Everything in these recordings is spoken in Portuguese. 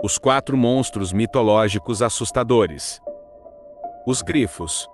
Os 4 monstros mitológicos assustadores. Os grifos.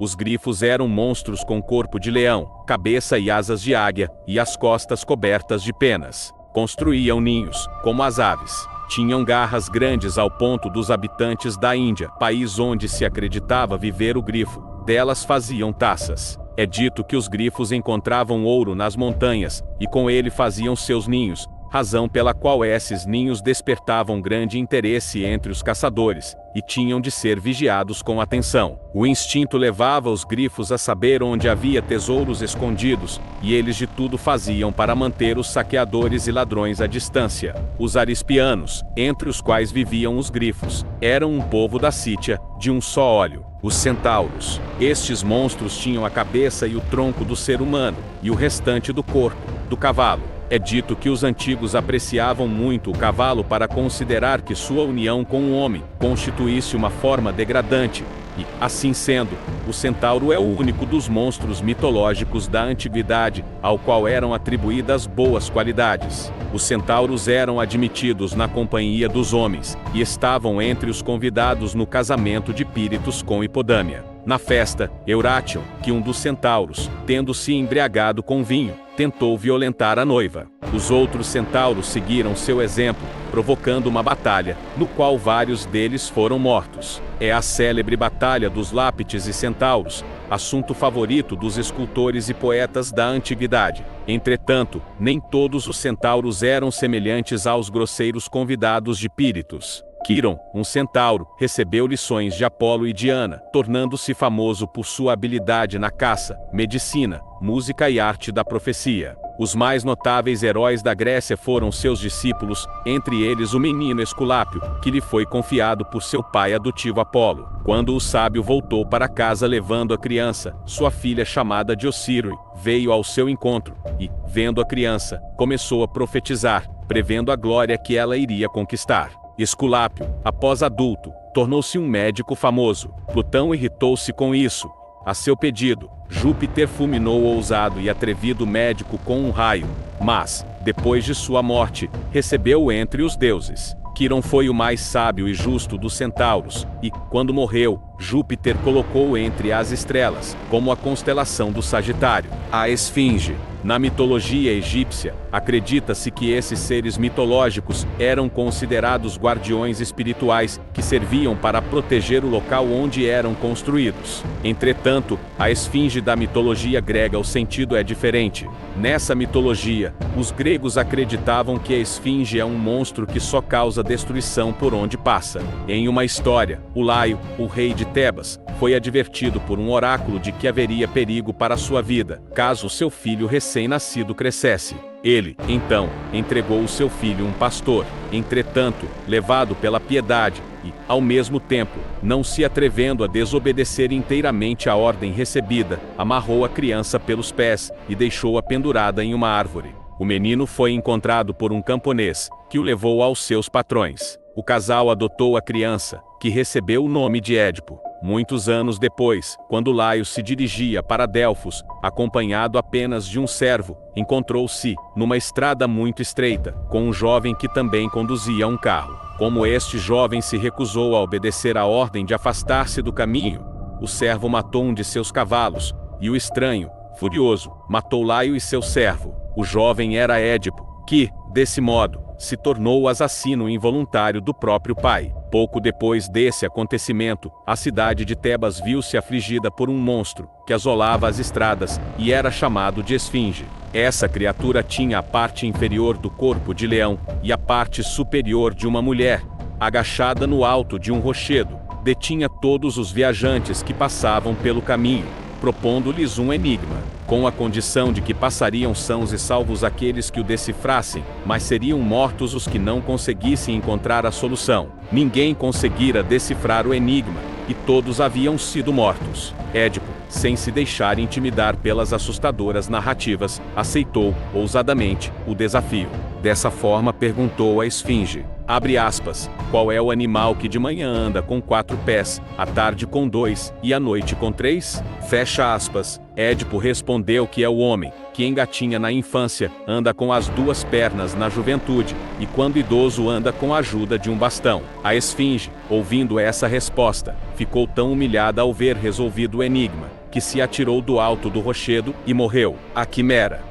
Os grifos eram monstros com corpo de leão, cabeça e asas de águia, e as costas cobertas de penas. Construíam ninhos, como as aves. Tinham garras grandes ao ponto dos habitantes da Índia, país onde se acreditava viver o grifo. Delas faziam taças. É dito que os grifos encontravam ouro nas montanhas, e com ele faziam seus ninhos, razão pela qual esses ninhos despertavam grande interesse entre os caçadores, e tinham de ser vigiados com atenção. O instinto levava os grifos a saber onde havia tesouros escondidos, e eles de tudo faziam para manter os saqueadores e ladrões à distância. Os arispianos, entre os quais viviam os grifos, eram um povo da Sítia, de um só olho. Os centauros. Estes monstros tinham a cabeça e o tronco do ser humano, e o restante do corpo, do cavalo. É dito que os antigos apreciavam muito o cavalo para considerar que sua união com o homem constituísse uma forma degradante, e, assim sendo, o centauro é o único dos monstros mitológicos da antiguidade ao qual eram atribuídas boas qualidades. Os centauros eram admitidos na companhia dos homens, e estavam entre os convidados no casamento de Píritos com Hipodâmia. Na festa, Eurátion, que um dos centauros, tendo se embriagado com vinho, tentou violentar a noiva. Os outros centauros seguiram seu exemplo, provocando uma batalha, no qual vários deles foram mortos. É a célebre Batalha dos Lápites e Centauros, assunto favorito dos escultores e poetas da antiguidade. Entretanto, nem todos os centauros eram semelhantes aos grosseiros convidados de Píritos. Quiron, um centauro, recebeu lições de Apolo e Diana, tornando-se famoso por sua habilidade na caça, medicina, música e arte da profecia. Os mais notáveis heróis da Grécia foram seus discípulos, entre eles o menino Esculápio, que lhe foi confiado por seu pai adotivo Apolo. Quando o sábio voltou para casa levando a criança, sua filha chamada Diocírio veio ao seu encontro, e, vendo a criança, começou a profetizar, prevendo a glória que ela iria conquistar. Esculápio, após adulto, tornou-se um médico famoso. Plutão irritou-se com isso. A seu pedido, Júpiter fulminou o ousado e atrevido médico com um raio, mas, depois de sua morte, recebeu-o entre os deuses. Quiron foi o mais sábio e justo dos centauros, e, quando morreu, Júpiter colocou-o entre as estrelas, como a constelação do Sagitário. A Esfinge. Na mitologia egípcia, acredita-se que esses seres mitológicos eram considerados guardiões espirituais que serviam para proteger o local onde eram construídos. Entretanto, a esfinge da mitologia grega o sentido é diferente. Nessa mitologia, os gregos acreditavam que a esfinge é um monstro que só causa destruição por onde passa. Em uma história, o Laio, o rei de Tebas, foi advertido por um oráculo de que haveria perigo para sua vida, caso seu filho recém-nascido crescesse. Ele, então, entregou o seu filho a um pastor. Entretanto, levado pela piedade, e, ao mesmo tempo, não se atrevendo a desobedecer inteiramente a ordem recebida, amarrou a criança pelos pés e deixou-a pendurada em uma árvore. O menino foi encontrado por um camponês, que o levou aos seus patrões. O casal adotou a criança, que recebeu o nome de Édipo. Muitos anos depois, quando Laio se dirigia para Delfos, acompanhado apenas de um servo, encontrou-se, numa estrada muito estreita, com um jovem que também conduzia um carro. Como este jovem se recusou a obedecer a ordem de afastar-se do caminho, o servo matou um de seus cavalos, e o estranho, furioso, matou Laio e seu servo. O jovem era Édipo, que, desse modo, se tornou o assassino involuntário do próprio pai. Pouco depois desse acontecimento, a cidade de Tebas viu-se afligida por um monstro, que assolava as estradas, e era chamado de Esfinge. Essa criatura tinha a parte inferior do corpo de leão, e a parte superior de uma mulher. Agachada no alto de um rochedo, detinha todos os viajantes que passavam pelo caminho, propondo-lhes um enigma, com a condição de que passariam sãos e salvos aqueles que o decifrassem, mas seriam mortos os que não conseguissem encontrar a solução. Ninguém conseguira decifrar o enigma, e todos haviam sido mortos. Édipo, sem se deixar intimidar pelas assustadoras narrativas, aceitou, ousadamente, o desafio. Dessa forma perguntou à esfinge: Abre aspas. Qual é o animal que de manhã anda com 4 pés, à tarde com 2 e à noite com 3? Fecha aspas. Édipo respondeu que é o homem, que engatinha na infância, anda com as 2 pernas na juventude, e quando idoso anda com a ajuda de um bastão. A esfinge, ouvindo essa resposta, ficou tão humilhada ao ver resolvido o enigma, que se atirou do alto do rochedo e morreu. A quimera.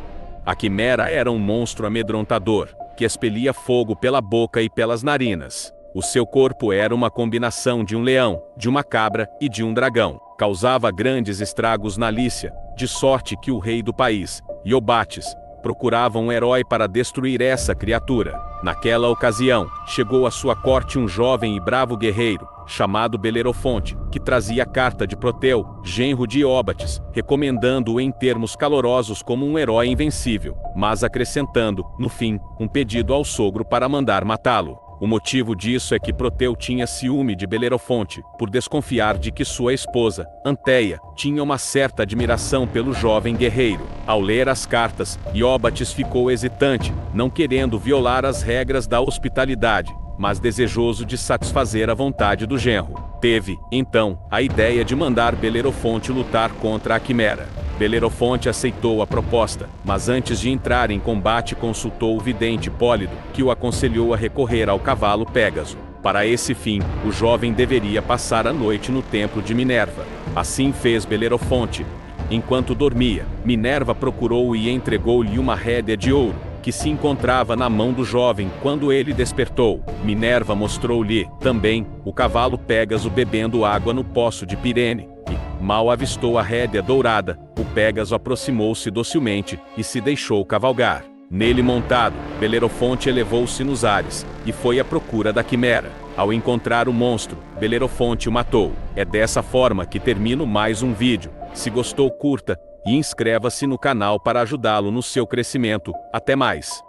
A quimera era um monstro amedrontador, que expelia fogo pela boca e pelas narinas. O seu corpo era uma combinação de um leão, de uma cabra e de um dragão. Causava grandes estragos na Lícia, de sorte que o rei do país, Iobates, procurava um herói para destruir essa criatura. Naquela ocasião, chegou à sua corte um jovem e bravo guerreiro, chamado Belerofonte, que trazia carta de Proteu, genro de Iobates, recomendando-o em termos calorosos como um herói invencível, mas acrescentando, no fim, um pedido ao sogro para mandar matá-lo. O motivo disso é que Proteu tinha ciúme de Belerofonte, por desconfiar de que sua esposa, Anteia, tinha uma certa admiração pelo jovem guerreiro. Ao ler as cartas, Iobates ficou hesitante, não querendo violar as regras da hospitalidade, mas desejoso de satisfazer a vontade do genro. Teve, então, a ideia de mandar Belerofonte lutar contra a quimera. Belerofonte aceitou a proposta, mas antes de entrar em combate consultou o vidente Pólido, que o aconselhou a recorrer ao cavalo Pégaso. Para esse fim, o jovem deveria passar a noite no templo de Minerva. Assim fez Belerofonte. Enquanto dormia, Minerva procurou e entregou-lhe uma rédea de ouro, que se encontrava na mão do jovem quando ele despertou. Minerva mostrou-lhe, também, o cavalo Pégaso bebendo água no poço de Pirene. E, mal avistou a rédea dourada, o Pégaso aproximou-se docilmente e se deixou cavalgar. Nele montado, Belerofonte elevou-se nos ares, e foi à procura da quimera. Ao encontrar o monstro, Belerofonte o matou. É dessa forma que termino mais um vídeo. Se gostou, curta e inscreva-se no canal para ajudá-lo no seu crescimento. Até mais!